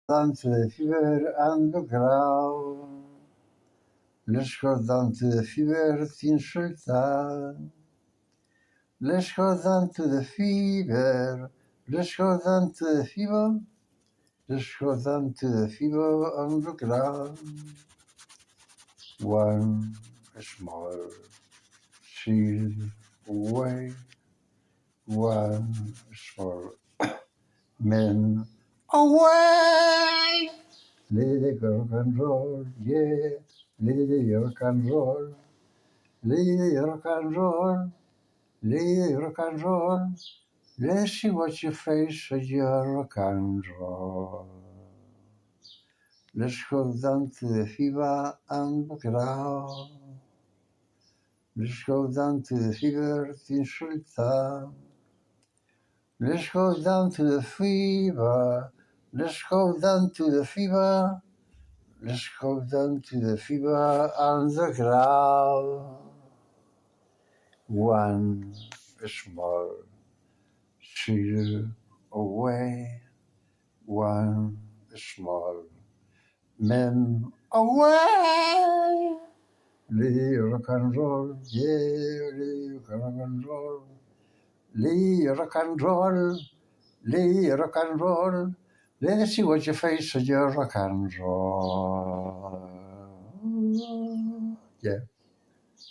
Down to the fever and the ground. Let's go down to the fever thin sultan. Let's go down to the fever. Let's go down to the fever. Let's go down to the fever on the ground. One small seal away. One small man away. Lady rock and roll, yeah. Lady rock and roll. Lady rock and roll. Lady rock and roll. Let's see what you face with your rock and roll. Let's go down to the fever and the ground. Let's go down to the fever in Sultan. Let's go down to the fever. Let's go down to the fever. Let's go down to the fever on the ground. One small seal away. One small man away. Lee rock and roll, yeah, Lee rock and roll. Lee rock and roll, Lee rock and roll. Let's see what you face with your rock and roll. Yeah.